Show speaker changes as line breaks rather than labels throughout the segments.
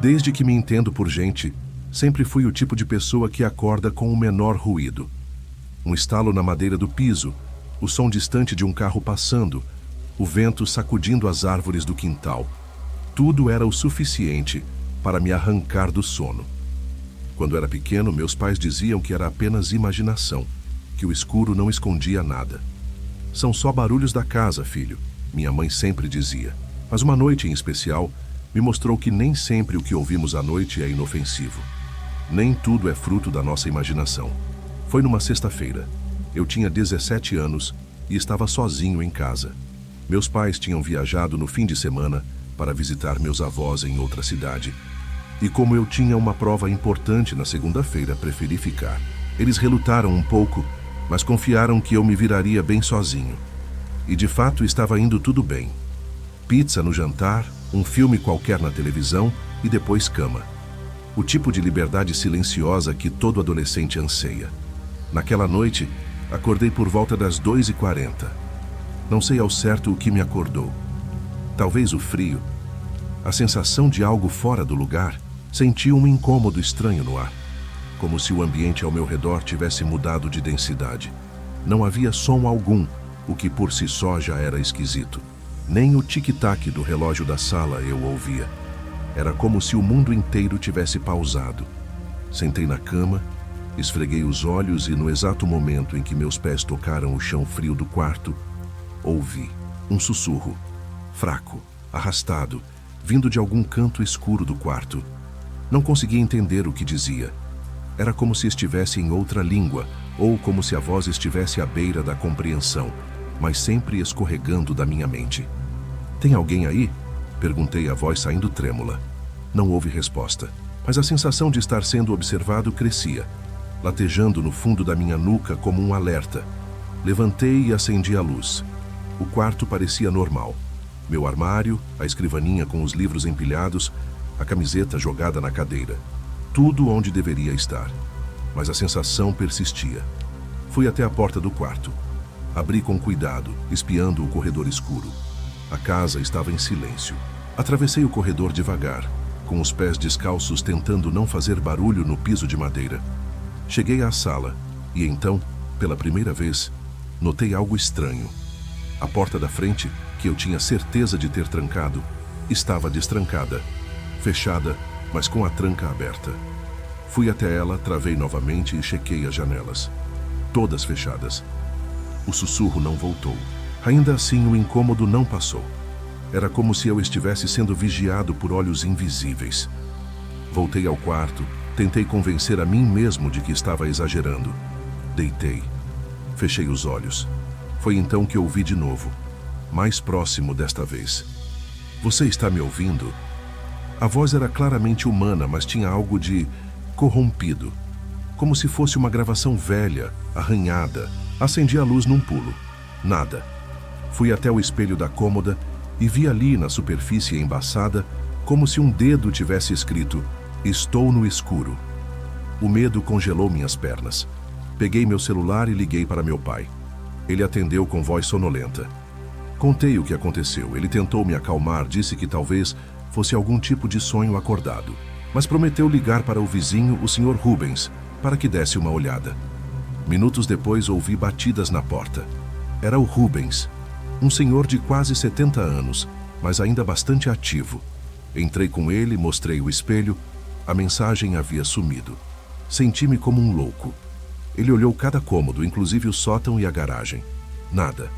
Desde que me entendo por gente, sempre fui o tipo de pessoa que acorda com o menor ruído. Um estalo na madeira do piso, o som distante de um carro passando, o vento sacudindo as árvores do quintal. Tudo era o suficiente para me arrancar do sono. Quando era pequeno, meus pais diziam que era apenas imaginação, que o escuro não escondia nada. São só barulhos da casa, filho, minha mãe sempre dizia. Mas uma noite em especial me mostrou que nem sempre o que ouvimos à noite é inofensivo. Nem tudo é fruto da nossa imaginação. Foi numa sexta-feira. Eu tinha 17 anos e estava sozinho em casa. Meus pais tinham viajado no fim de semana para visitar meus avós em outra cidade. E como eu tinha uma prova importante na segunda-feira, preferi ficar. Eles relutaram um pouco, mas confiaram que eu me viraria bem sozinho. E de fato estava indo tudo bem. Pizza no jantar, um filme qualquer na televisão e depois cama. O tipo de liberdade silenciosa que todo adolescente anseia. Naquela noite, acordei por volta das 2h40. Não sei ao certo o que me acordou. Talvez o frio. A sensação de algo fora do lugar. Senti um incômodo estranho no ar. Como se o ambiente ao meu redor tivesse mudado de densidade. Não havia som algum, o que por si só já era esquisito. Nem o tic-tac do relógio da sala eu ouvia. Era como se o mundo inteiro tivesse pausado. Sentei na cama, esfreguei os olhos e no exato momento em que meus pés tocaram o chão frio do quarto, ouvi um sussurro, fraco, arrastado, vindo de algum canto escuro do quarto. Não conseguia entender o que dizia. Era como se estivesse em outra língua, ou como se a voz estivesse à beira da compreensão, mas sempre escorregando da minha mente. "Tem alguém aí?" Perguntei, a voz saindo trêmula. Não houve resposta, mas a sensação de estar sendo observado crescia, latejando no fundo da minha nuca como um alerta. Levantei e acendi a luz. O quarto parecia normal. Meu armário, a escrivaninha com os livros empilhados, a camiseta jogada na cadeira. Tudo onde deveria estar. Mas a sensação persistia. Fui até a porta do quarto. Abri com cuidado, espiando o corredor escuro. A casa estava em silêncio. Atravessei o corredor devagar, com os pés descalços tentando não fazer barulho no piso de madeira. Cheguei à sala e então, pela primeira vez, notei algo estranho. A porta da frente, que eu tinha certeza de ter trancado, estava destrancada, fechada, mas com a tranca aberta. Fui até ela, travei novamente e chequei as janelas. Todas fechadas. O sussurro não voltou. Ainda assim, o incômodo não passou. Era como se eu estivesse sendo vigiado por olhos invisíveis. Voltei ao quarto, tentei convencer a mim mesmo de que estava exagerando. Deitei. Fechei os olhos. Foi então que ouvi de novo, mais próximo desta vez. "Você está me ouvindo?" A voz era claramente humana, mas tinha algo de corrompido. Como se fosse uma gravação velha, arranhada. Acendi a luz num pulo. Nada. Fui até o espelho da cômoda e vi ali, na superfície embaçada, como se um dedo tivesse escrito: "Estou no escuro." O medo congelou minhas pernas. Peguei meu celular e liguei para meu pai. Ele atendeu com voz sonolenta. Contei o que aconteceu. Ele tentou me acalmar, disse que talvez fosse algum tipo de sonho acordado, mas prometeu ligar para o vizinho, o Sr. Rubens, para que desse uma olhada. Minutos depois ouvi batidas na porta. Era o Rubens, um senhor de quase 70 anos, mas ainda bastante ativo. Entrei com ele, mostrei o espelho. A mensagem havia sumido. Senti-me como um louco. Ele olhou cada cômodo, inclusive o sótão e a garagem. Nada.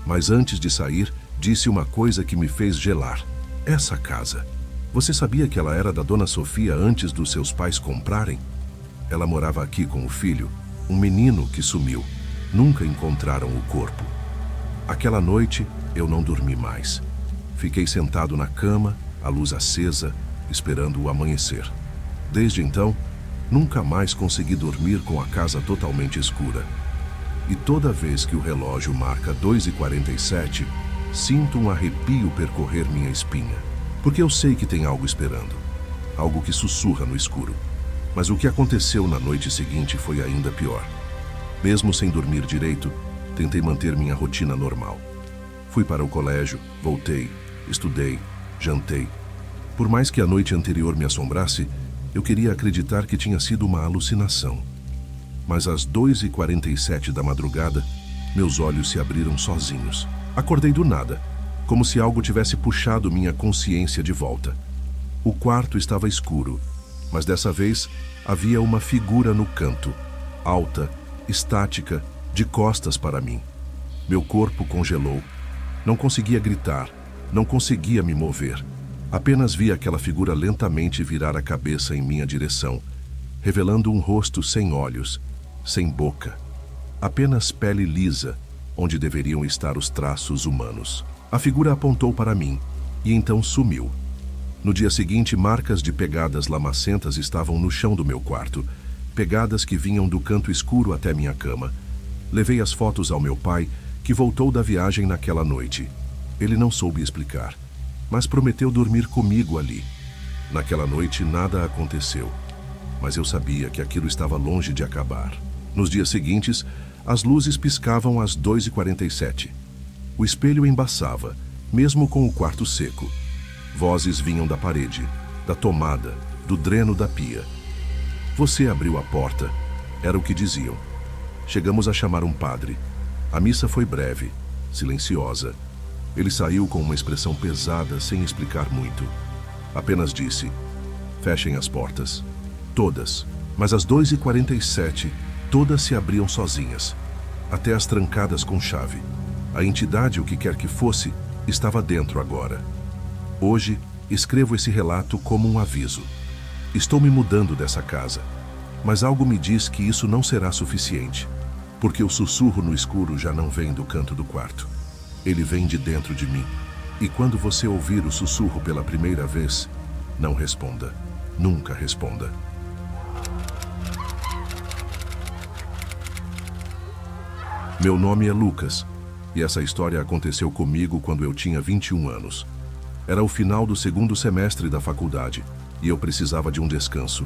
Mas antes de sair, disse uma coisa que me fez gelar. "Essa casa. Você sabia que ela era da Dona Sofia antes dos seus pais comprarem? Ela morava aqui com o filho, um menino que sumiu. Nunca encontraram o corpo." Aquela noite, eu não dormi mais. Fiquei sentado na cama, a luz acesa, esperando o amanhecer. Desde então, nunca mais consegui dormir com a casa totalmente escura. E toda vez que o relógio marca 2h47, sinto um arrepio percorrer minha espinha. Porque eu sei que tem algo esperando. Algo que sussurra no escuro. Mas o que aconteceu na noite seguinte foi ainda pior. Mesmo sem dormir direito, tentei manter minha rotina normal. Fui para o colégio, voltei, estudei, jantei. Por mais que a noite anterior me assombrasse, eu queria acreditar que tinha sido uma alucinação. Mas às 2h47 da madrugada, meus olhos se abriram sozinhos. Acordei do nada, como se algo tivesse puxado minha consciência de volta. O quarto estava escuro, mas dessa vez havia uma figura no canto, alta, estática, de costas para mim. Meu corpo congelou. Não conseguia gritar, não conseguia me mover. Apenas vi aquela figura lentamente virar a cabeça em minha direção, revelando um rosto sem olhos, sem boca. Apenas pele lisa, onde deveriam estar os traços humanos. A figura apontou para mim, e então sumiu. No dia seguinte, marcas de pegadas lamacentas estavam no chão do meu quarto, pegadas que vinham do canto escuro até minha cama. Levei as fotos ao meu pai, que voltou da viagem naquela noite. Ele não soube explicar, mas prometeu dormir comigo ali. Naquela noite nada aconteceu, mas eu sabia que aquilo estava longe de acabar. Nos dias seguintes, as luzes piscavam às 2h47. O espelho embaçava, mesmo com o quarto seco. Vozes vinham da parede, da tomada, do dreno da pia. Você abriu a porta, era o que diziam. Chegamos a chamar um padre. A missa foi breve, silenciosa. Ele saiu com uma expressão pesada, sem explicar muito. Apenas disse: fechem as portas. Todas. Mas às 2h47, todas se abriam sozinhas. Até as trancadas com chave. A entidade, o que quer que fosse, estava dentro agora. Hoje, escrevo esse relato como um aviso. Estou me mudando dessa casa, mas algo me diz que isso não será suficiente, porque o sussurro no escuro já não vem do canto do quarto. Ele vem de dentro de mim. E quando você ouvir o sussurro pela primeira vez, não responda. Nunca responda. Meu nome é Lucas, e essa história aconteceu comigo quando eu tinha 21 anos. Era o final do segundo semestre da faculdade, e eu precisava de um descanso.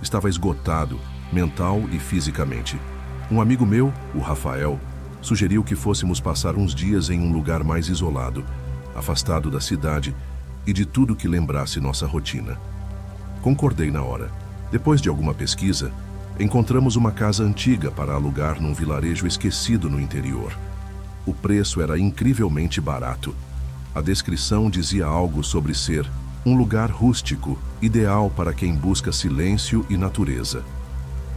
Estava esgotado, mental e fisicamente. Um amigo meu, o Rafael, sugeriu que fôssemos passar uns dias em um lugar mais isolado, afastado da cidade e de tudo que lembrasse nossa rotina. Concordei na hora. Depois de alguma pesquisa, encontramos uma casa antiga para alugar num vilarejo esquecido no interior. O preço era incrivelmente barato. A descrição dizia algo sobre ser um lugar rústico, ideal para quem busca silêncio e natureza.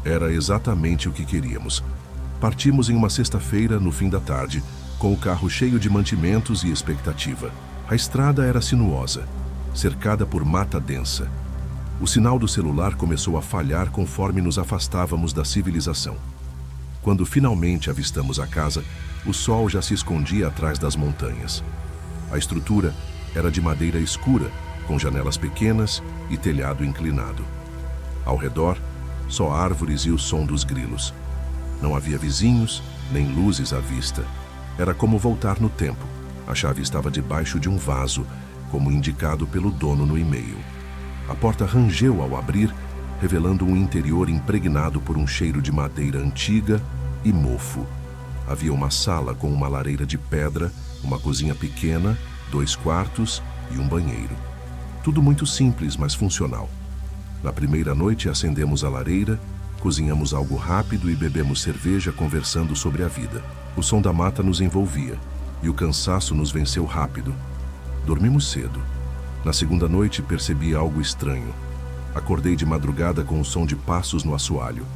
Era exatamente o que queríamos. Partimos em uma sexta-feira, no fim da tarde, com o carro cheio de mantimentos e expectativa. A estrada era sinuosa, cercada por mata densa. O sinal do celular começou a falhar conforme nos afastávamos da civilização. Quando finalmente avistamos a casa, o sol já se escondia atrás das montanhas. A estrutura era de madeira escura, com janelas pequenas e telhado inclinado. Ao redor, só árvores e o som dos grilos. Não havia vizinhos, nem luzes à vista. Era como voltar no tempo. A chave estava debaixo de um vaso, como indicado pelo dono no e-mail. A porta rangeu ao abrir, revelando um interior impregnado por um cheiro de madeira antiga e mofo. Havia uma sala com uma lareira de pedra, uma cozinha pequena, 2 quartos e um banheiro. Tudo muito simples, mas funcional. Na primeira noite acendemos a lareira, cozinhamos algo rápido e bebemos cerveja conversando sobre a vida. O som da mata nos envolvia e o cansaço nos venceu rápido. Dormimos cedo. Na segunda noite percebi algo estranho. Acordei de madrugada com o som de passos no assoalho.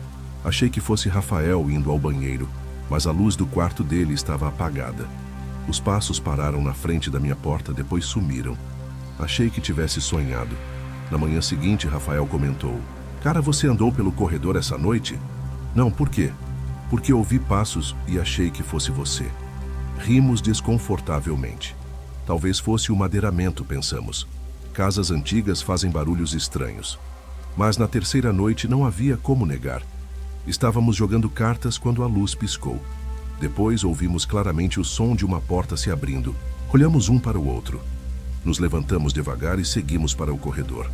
Achei que fosse Rafael indo ao banheiro, mas a luz do quarto dele estava apagada. Os passos pararam na frente da minha porta, depois sumiram. Achei que tivesse sonhado. Na manhã seguinte, Rafael comentou: "Cara, você andou pelo corredor essa noite?" "Não, por quê?" "Porque ouvi passos e achei que fosse você." Rimos desconfortavelmente. Talvez fosse o madeiramento, pensamos. Casas antigas fazem barulhos estranhos. Mas na terceira noite não havia como negar. Estávamos jogando cartas quando a luz piscou. Depois ouvimos claramente o som de uma porta se abrindo. Olhamos um para o outro. Nos levantamos devagar e seguimos para o corredor.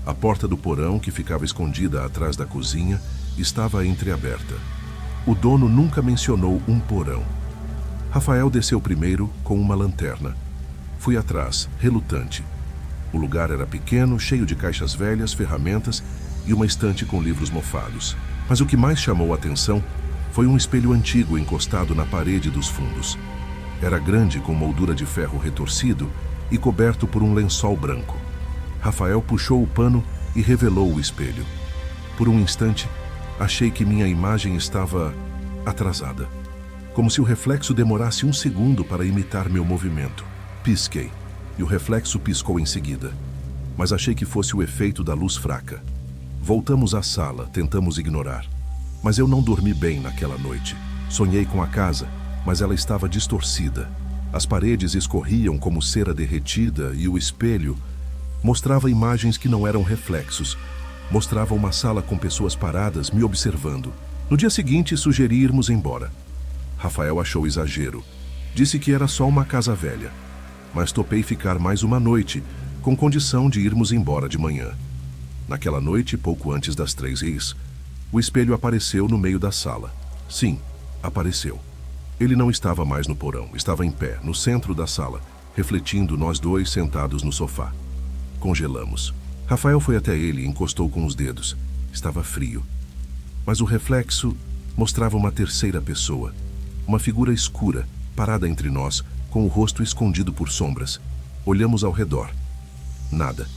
A porta do porão, que ficava escondida atrás da cozinha, estava entreaberta. O dono nunca mencionou um porão. Rafael desceu primeiro com uma lanterna. Fui atrás, relutante. O lugar era pequeno, cheio de caixas velhas, ferramentas e uma estante com livros mofados. Mas o que mais chamou a atenção foi um espelho antigo encostado na parede dos fundos. Era grande, com moldura de ferro retorcido e coberto por um lençol branco. Rafael puxou o pano e revelou o espelho. Por um instante, achei que minha imagem estava atrasada, como se o reflexo demorasse um segundo para imitar meu movimento. Pisquei, e o reflexo piscou em seguida, mas achei que fosse o efeito da luz fraca. Voltamos à sala, tentamos ignorar. Mas eu não dormi bem naquela noite. Sonhei com a casa, mas ela estava distorcida. As paredes escorriam como cera derretida e o espelho mostrava imagens que não eram reflexos. Mostrava uma sala com pessoas paradas me observando. No dia seguinte, sugeri irmos embora. Rafael achou exagero. Disse que era só uma casa velha. Mas topei ficar mais uma noite, com condição de irmos embora de manhã. Naquela noite, pouco antes das 3h, o espelho apareceu no meio da sala. Sim, apareceu. Ele não estava mais no porão, estava em pé, no centro da sala, refletindo nós dois sentados no sofá. Congelamos. Rafael foi até ele e encostou com os dedos. Estava frio. Mas o reflexo mostrava uma terceira pessoa, uma figura escura, parada entre nós, com o rosto escondido por sombras. Olhamos ao redor. Nada.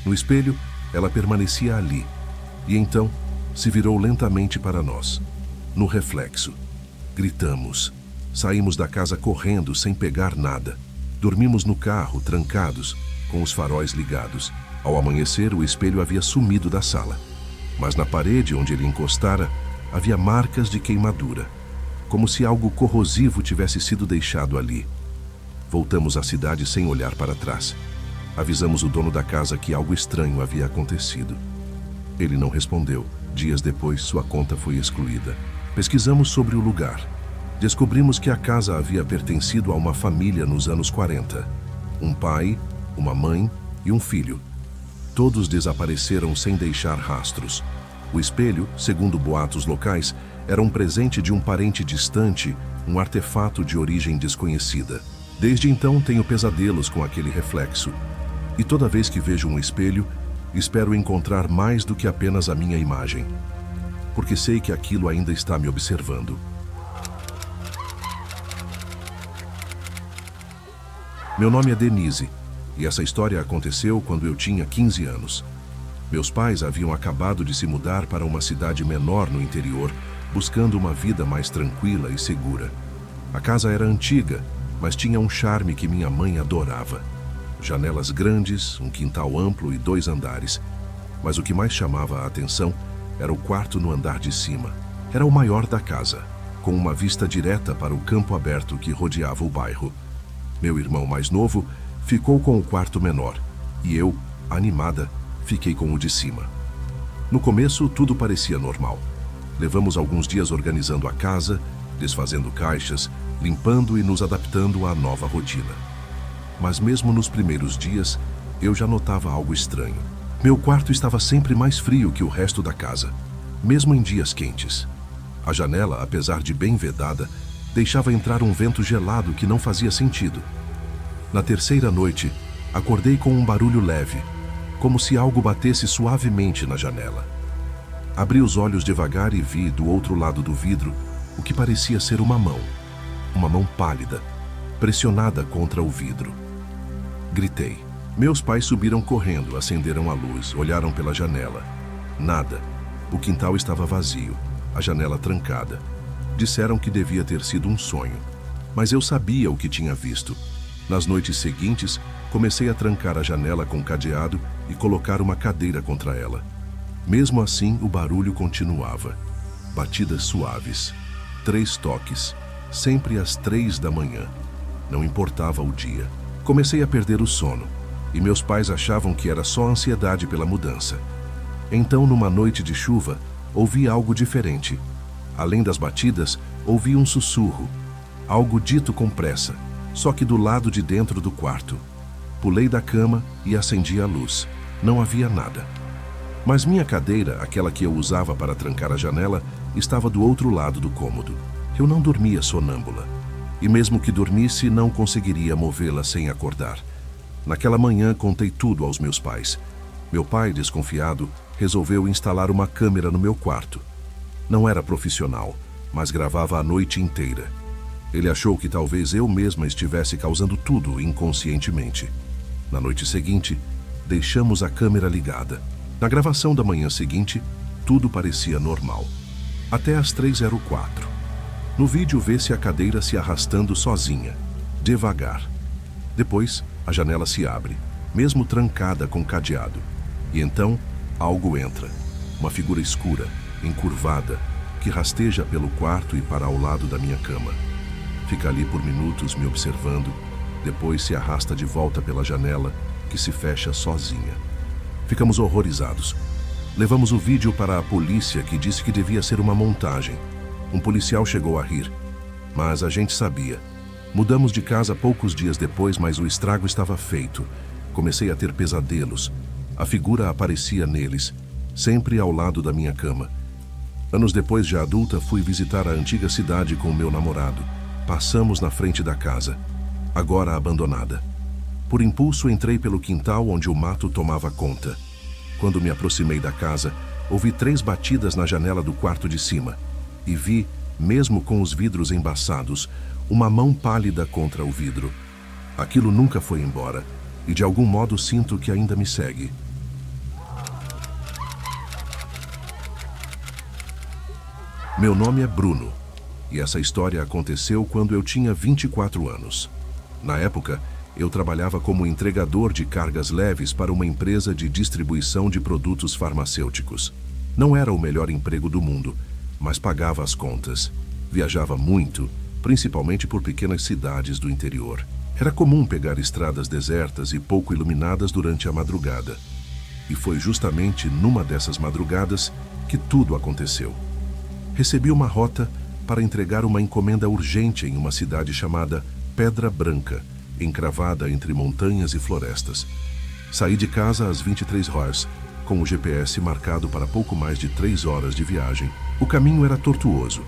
No espelho, ela permanecia ali. E então, se virou lentamente para nós. No reflexo. Gritamos. Saímos da casa correndo, sem pegar nada. Dormimos no carro, trancados, com os faróis ligados. Ao amanhecer, o espelho havia sumido da sala. Mas na parede onde ele encostara, havia marcas de queimadura, como se algo corrosivo tivesse sido deixado ali. Voltamos à cidade sem olhar para trás. Avisamos o dono da casa que algo estranho havia acontecido. Ele não respondeu. Dias depois, sua conta foi excluída. Pesquisamos sobre o lugar. Descobrimos que a casa havia pertencido a uma família nos anos 40. Um pai, uma mãe e um filho. Todos desapareceram sem deixar rastros. O espelho, segundo boatos locais, era um presente de um parente distante, um artefato de origem desconhecida. Desde então tenho pesadelos com aquele reflexo. E toda vez que vejo um espelho, espero encontrar mais do que apenas a minha imagem. Porque sei que aquilo ainda está me observando. Meu nome é Denise, e essa história aconteceu quando eu tinha 15 anos. Meus pais haviam acabado de se mudar para uma cidade menor no interior, buscando uma vida mais tranquila e segura. A casa era antiga, mas tinha um charme que minha mãe adorava. Janelas grandes, um quintal amplo e 2 andares. Mas o que mais chamava a atenção era o quarto no andar de cima. Era o maior da casa, com uma vista direta para o campo aberto que rodeava o bairro. Meu irmão mais novo ficou com o quarto menor, e eu, animada, fiquei com o de cima. No começo, tudo parecia normal. Levamos alguns dias organizando a casa, desfazendo caixas, limpando e nos adaptando à nova rotina. Mas mesmo nos primeiros dias, eu já notava algo estranho. Meu quarto estava sempre mais frio que o resto da casa, mesmo em dias quentes. A janela, apesar de bem vedada, deixava entrar um vento gelado que não fazia sentido. Na terceira noite, acordei com um barulho leve, como se algo batesse suavemente na janela. Abri os olhos devagar e vi, do outro lado do vidro, o que parecia ser uma mão pálida, pressionada contra o vidro. Gritei. Meus pais subiram correndo, acenderam a luz, olharam pela janela. Nada. O quintal estava vazio, a janela trancada. Disseram que devia ter sido um sonho, mas eu sabia o que tinha visto. Nas noites seguintes, comecei a trancar a janela com cadeado e colocar uma cadeira contra ela. Mesmo assim, o barulho continuava. Batidas suaves. 3 toques, sempre às 3 da manhã. Não importava o dia. Comecei a perder o sono, e meus pais achavam que era só ansiedade pela mudança. Então, numa noite de chuva, ouvi algo diferente. Além das batidas, ouvi um sussurro, algo dito com pressa, só que do lado de dentro do quarto. Pulei da cama e acendi a luz. Não havia nada. Mas minha cadeira, aquela que eu usava para trancar a janela, estava do outro lado do cômodo. Eu não dormia sonâmbula. E mesmo que dormisse, não conseguiria movê-la sem acordar. Naquela manhã contei tudo aos meus pais. Meu pai, desconfiado, resolveu instalar uma câmera no meu quarto. Não era profissional, mas gravava a noite inteira. Ele achou que talvez eu mesma estivesse causando tudo inconscientemente. Na noite seguinte, deixamos a câmera ligada. Na gravação da manhã seguinte, tudo parecia normal. Até às 3h04. No vídeo vê-se a cadeira se arrastando sozinha, devagar. Depois, a janela se abre, mesmo trancada com cadeado. E então, algo entra. Uma figura escura, encurvada, que rasteja pelo quarto e para ao lado da minha cama. Fica ali por minutos me observando, depois se arrasta de volta pela janela, que se fecha sozinha. Ficamos horrorizados. Levamos o vídeo para a polícia, que disse que devia ser uma montagem. Um policial chegou a rir, mas a gente sabia. Mudamos de casa poucos dias depois, mas o estrago estava feito. Comecei a ter pesadelos. A figura aparecia neles, sempre ao lado da minha cama. Anos depois, já adulta, fui visitar a antiga cidade com o meu namorado. Passamos na frente da casa, agora abandonada. Por impulso, entrei pelo quintal onde o mato tomava conta. Quando me aproximei da casa, ouvi 3 batidas na janela do quarto de cima e vi, mesmo com os vidros embaçados, uma mão pálida contra o vidro. Aquilo nunca foi embora e de algum modo sinto que ainda me segue. Meu nome é Bruno e essa história aconteceu quando eu tinha 24 anos. Na época, eu trabalhava como entregador de cargas leves para uma empresa de distribuição de produtos farmacêuticos. Não era o melhor emprego do mundo, mas pagava as contas. Viajava muito, principalmente por pequenas cidades do interior. Era comum pegar estradas desertas e pouco iluminadas durante a madrugada. E foi justamente numa dessas madrugadas que tudo aconteceu. Recebi uma rota para entregar uma encomenda urgente em uma cidade chamada Pedra Branca, encravada entre montanhas e florestas. Saí de casa às 23h, com o GPS marcado para pouco mais de 3 horas de viagem. O caminho era tortuoso,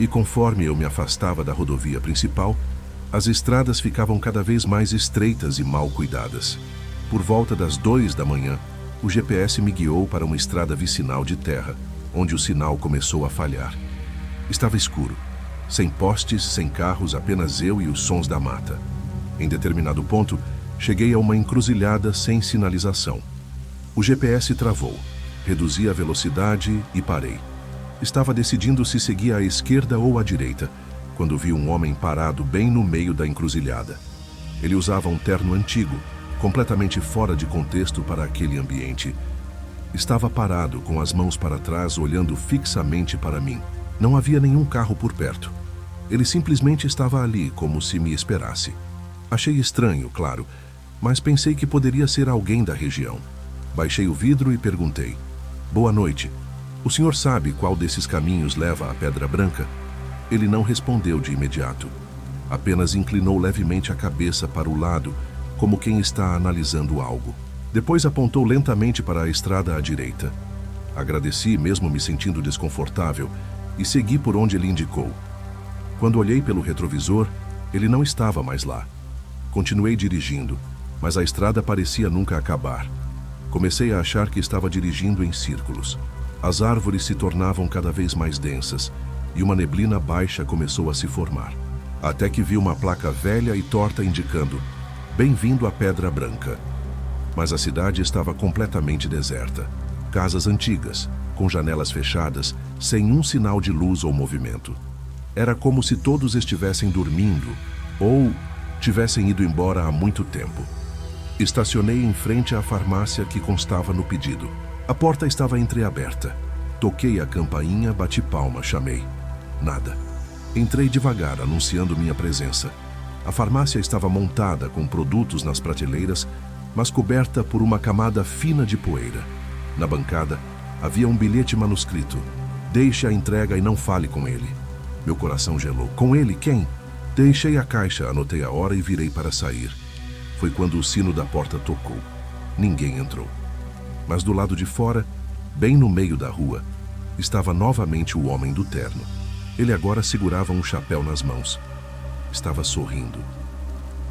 e conforme eu me afastava da rodovia principal, as estradas ficavam cada vez mais estreitas e mal cuidadas. Por volta das 2 da manhã, o GPS me guiou para uma estrada vicinal de terra, onde o sinal começou a falhar. Estava escuro, sem postes, sem carros, apenas eu e os sons da mata. Em determinado ponto, cheguei a uma encruzilhada sem sinalização. O GPS travou, reduzi a velocidade e parei. Estava decidindo se seguia à esquerda ou à direita, quando vi um homem parado bem no meio da encruzilhada. Ele usava um terno antigo, completamente fora de contexto para aquele ambiente. Estava parado, com as mãos para trás, olhando fixamente para mim. Não havia nenhum carro por perto. Ele simplesmente estava ali, como se me esperasse. Achei estranho, claro, mas pensei que poderia ser alguém da região. Baixei o vidro e perguntei: "Boa noite. O senhor sabe qual desses caminhos leva à Pedra Branca?" Ele não respondeu de imediato. Apenas inclinou levemente a cabeça para o lado, como quem está analisando algo. Depois apontou lentamente para a estrada à direita. Agradeci, mesmo me sentindo desconfortável, e segui por onde ele indicou. Quando olhei pelo retrovisor, ele não estava mais lá. Continuei dirigindo, mas a estrada parecia nunca acabar. Comecei a achar que estava dirigindo em círculos. As árvores se tornavam cada vez mais densas e uma neblina baixa começou a se formar. Até que vi uma placa velha e torta indicando: "Bem-vindo à Pedra Branca." Mas a cidade estava completamente deserta. Casas antigas, com janelas fechadas, sem um sinal de luz ou movimento. Era como se todos estivessem dormindo ou tivessem ido embora há muito tempo. Estacionei em frente à farmácia que constava no pedido. A porta estava entreaberta. Toquei a campainha, bati palma, chamei. Nada. Entrei devagar, anunciando minha presença. A farmácia estava montada com produtos nas prateleiras, mas coberta por uma camada fina de poeira. Na bancada, havia um bilhete manuscrito: "Deixe a entrega e não fale com ele." Meu coração gelou. Com ele, quem? Deixei a caixa, anotei a hora e virei para sair. Foi quando o sino da porta tocou. Ninguém entrou. Mas do lado de fora, bem no meio da rua, estava novamente o homem do terno. Ele agora segurava um chapéu nas mãos. Estava sorrindo.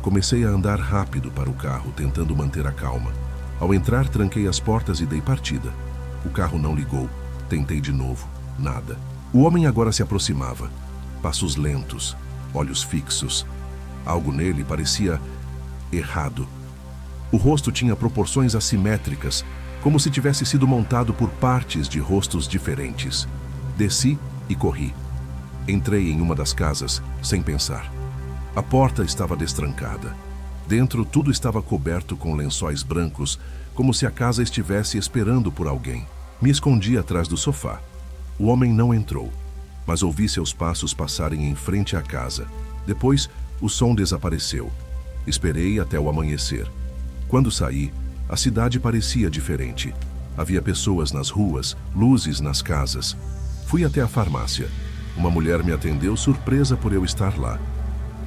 Comecei a andar rápido para o carro, tentando manter a calma. Ao entrar, tranquei as portas e dei partida. O carro não ligou. Tentei de novo. Nada. O homem agora se aproximava. Passos lentos, olhos fixos. Algo nele parecia errado. O rosto tinha proporções assimétricas, como se tivesse sido montado por partes de rostos diferentes. Desci e corri. Entrei em uma das casas, sem pensar. A porta estava destrancada. Dentro, tudo estava coberto com lençóis brancos, como se a casa estivesse esperando por alguém. Me escondi atrás do sofá. O homem não entrou, mas ouvi seus passos passarem em frente à casa. Depois, o som desapareceu. Esperei até o amanhecer. Quando saí, a cidade parecia diferente. Havia pessoas nas ruas, luzes nas casas. Fui até a farmácia. Uma mulher me atendeu, surpresa por eu estar lá.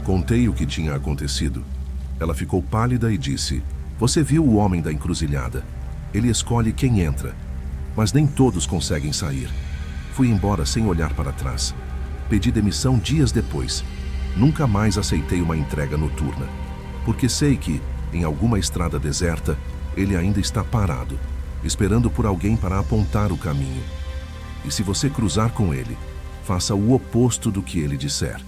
Contei o que tinha acontecido. Ela ficou pálida e disse: "Você viu o homem da encruzilhada? Ele escolhe quem entra, mas nem todos conseguem sair." Fui embora sem olhar para trás. Pedi demissão dias depois. Nunca mais aceitei uma entrega noturna, porque sei que, em alguma estrada deserta, ele ainda está parado, esperando por alguém para apontar o caminho. E se você cruzar com ele, faça o oposto do que ele disser,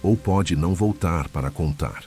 ou pode não voltar para contar.